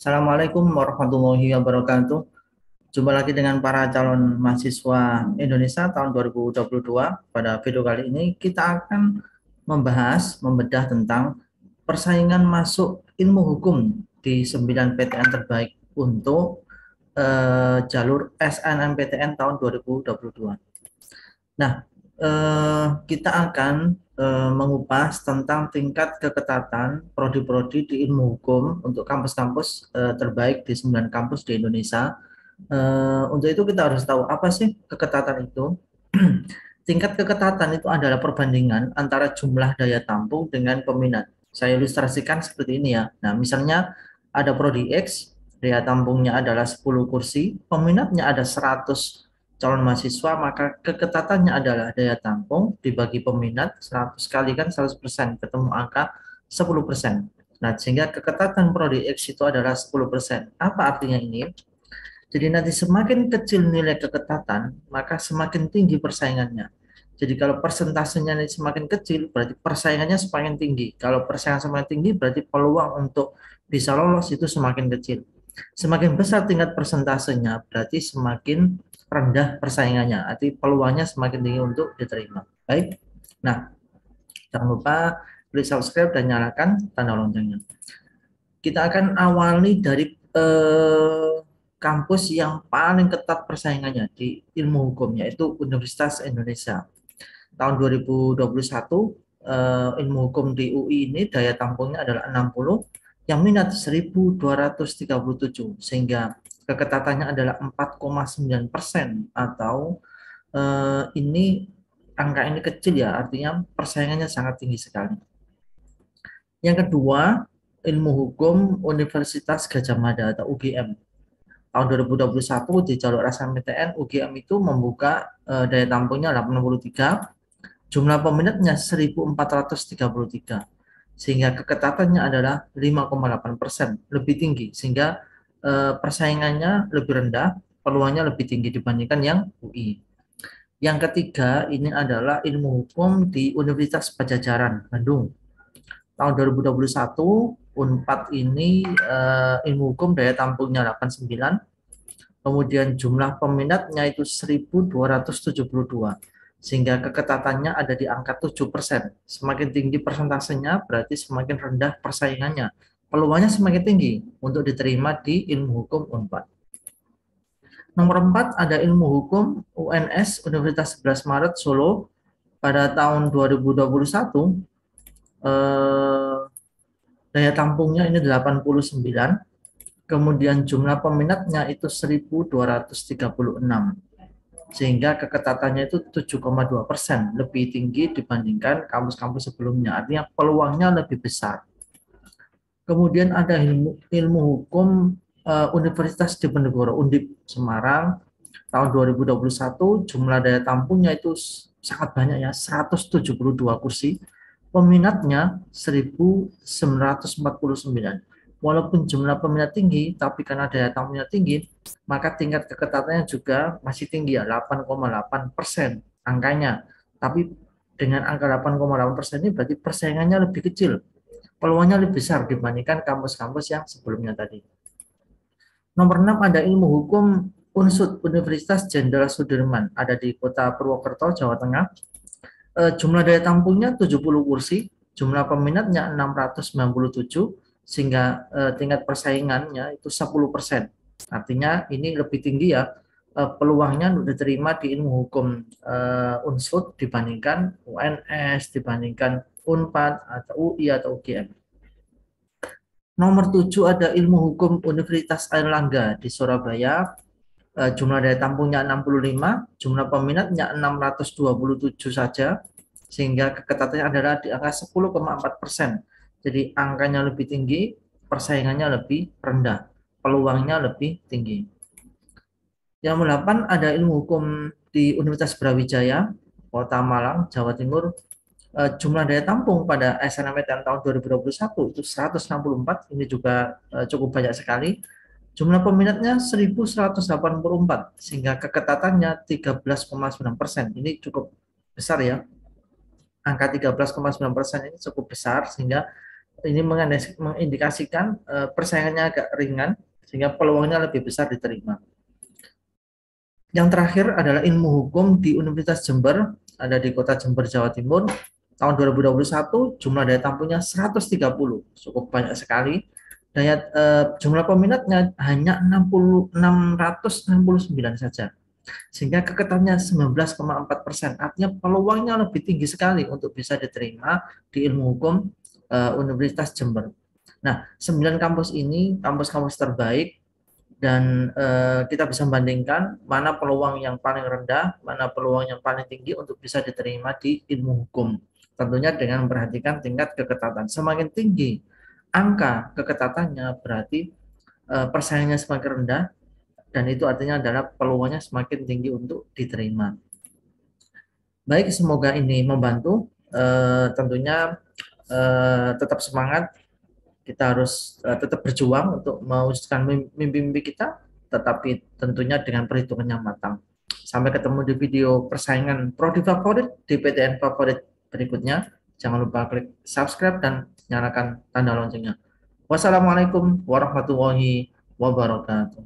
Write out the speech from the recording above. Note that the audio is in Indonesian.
Assalamualaikum warahmatullahi wabarakatuh. Jumpa lagi dengan para calon mahasiswa Indonesia tahun 2022. Pada video kali ini kita akan membedah tentang persaingan masuk ilmu hukum di 9 PTN terbaik untuk jalur SNMPTN tahun 2022. Nah, kita akan mengupas tentang tingkat keketatan prodi-prodi di ilmu hukum untuk kampus-kampus terbaik di 9 kampus di Indonesia. Untuk itu kita harus tahu apa sih keketatan itu. Tingkat keketatan itu adalah perbandingan antara jumlah daya tampung dengan peminat. Saya ilustrasikan seperti ini ya. Nah, misalnya ada prodi X, daya tampungnya adalah 10 kursi, peminatnya ada 100 calon mahasiswa, maka keketatannya adalah daya tampung dibagi peminat 100 kali kan 100%, ketemu angka 10%. Nah, sehingga keketatan prodi X itu adalah 10%. Apa artinya ini? Jadi nanti semakin kecil nilai keketatan, maka semakin tinggi persaingannya. Jadi kalau persentasenya ini semakin kecil, berarti persaingannya semakin tinggi. Kalau persaingan semakin tinggi, berarti peluang untuk bisa lolos itu semakin kecil. Semakin besar tingkat persentasenya, berarti semakin rendah persaingannya. Arti peluangnya semakin tinggi untuk diterima. Baik. Nah, jangan lupa klik subscribe dan nyalakan tanda loncengnya. Kita akan awali dari kampus yang paling ketat persaingannya di ilmu hukum, yaitu Universitas Indonesia. Tahun 2021, ilmu hukum di UI ini daya tampungnya adalah 60, yang minat 1.237, sehingga keketatannya adalah 4,9%, atau ini angka ini kecil ya, artinya persaingannya sangat tinggi sekali. Yang kedua, ilmu hukum Universitas Gadjah Mada atau UGM. Tahun 2021 di jalur SNMPTN, UGM itu membuka daya tampungnya 83, jumlah peminatnya 1.433, sehingga keketatannya adalah 5,8%, lebih tinggi, sehingga persaingannya lebih rendah, peluangnya lebih tinggi dibandingkan yang UI. Yang ketiga, ini adalah ilmu hukum di Universitas Padjadjaran, Bandung. Tahun 2021, Unpad ini ilmu hukum daya tampungnya 89, kemudian jumlah peminatnya itu 1.272, sehingga keketatannya ada di angka 7%. Semakin tinggi persentasenya berarti semakin rendah persaingannya. Peluangnya semakin tinggi untuk diterima di ilmu hukum Unpad. Nomor 4 ada ilmu hukum UNS Universitas 11 Maret Solo. Pada tahun 2021 daya tampungnya ini 89, kemudian jumlah peminatnya itu 1.236, sehingga keketatannya itu 7,2%, lebih tinggi dibandingkan kampus-kampus sebelumnya, artinya peluangnya lebih besar. Kemudian ada ilmu hukum Universitas Diponegoro Undip Semarang. Tahun 2021 jumlah daya tampungnya itu sangat banyak ya, 172 kursi, peminatnya 1.949. Walaupun jumlah peminat tinggi, tapi karena daya tampungnya tinggi, maka tingkat keketatannya juga masih tinggi ya, 8,8% angkanya. Tapi dengan angka 8,8% ini berarti persaingannya lebih kecil, peluangnya lebih besar dibandingkan kampus-kampus yang sebelumnya tadi. Nomor 6 ada ilmu hukum Unsud Universitas Jenderal Sudirman, ada di Kota Purwokerto, Jawa Tengah. Jumlah daya tampungnya 70 kursi, jumlah peminatnya 697, sehingga tingkat persaingannya itu 10%. Artinya ini lebih tinggi ya, peluangnya diterima di ilmu hukum Unsud dibandingkan UNS, dibandingkan Unpad atau UI atau UGM. Nomor 7 ada ilmu hukum Universitas Airlangga di Surabaya. Jumlah daya tampungnya 65, jumlah peminatnya 627 saja, sehingga keketatannya adalah di angka 10,4%. Jadi angkanya lebih tinggi, persaingannya lebih rendah, peluangnya lebih tinggi. Yang ke-8 ada ilmu hukum di Universitas Brawijaya, Kota Malang, Jawa Timur. Jumlah daya tampung pada SNMPTN tahun 2021 itu 164, ini juga cukup banyak sekali. Jumlah peminatnya 1.184, sehingga keketatannya 13,9%. Ini cukup besar ya. Angka 13,9% ini cukup besar, sehingga Ini mengindikasikan persaingannya agak ringan sehingga peluangnya lebih besar diterima. Yang terakhir adalah ilmu hukum di Universitas Jember, ada di Kota Jember, Jawa Timur. Tahun 2021 jumlah daya tampungnya 130, cukup banyak sekali. Jumlah peminatnya hanya 669 saja. Sehingga keketannya 19,4%. Artinya peluangnya lebih tinggi sekali untuk bisa diterima di ilmu hukum Universitas Jember. Nah, 9 kampus ini kampus-kampus terbaik dan kita bisa bandingkan mana peluang yang paling rendah, mana peluang yang paling tinggi untuk bisa diterima di ilmu hukum. Tentunya dengan memperhatikan tingkat keketatan. Semakin tinggi angka keketatannya berarti persaingannya semakin rendah dan itu artinya adalah peluangnya semakin tinggi untuk diterima. Baik, semoga ini membantu. Tentunya tetap semangat, kita harus tetap berjuang untuk mewujudkan mimpi-mimpi kita, tetapi tentunya dengan perhitungan yang matang. Sampai ketemu di video persaingan prodi favorit di PTN favorit berikutnya. Jangan lupa klik subscribe dan nyalakan tanda loncengnya. Wassalamualaikum warahmatullahi wabarakatuh.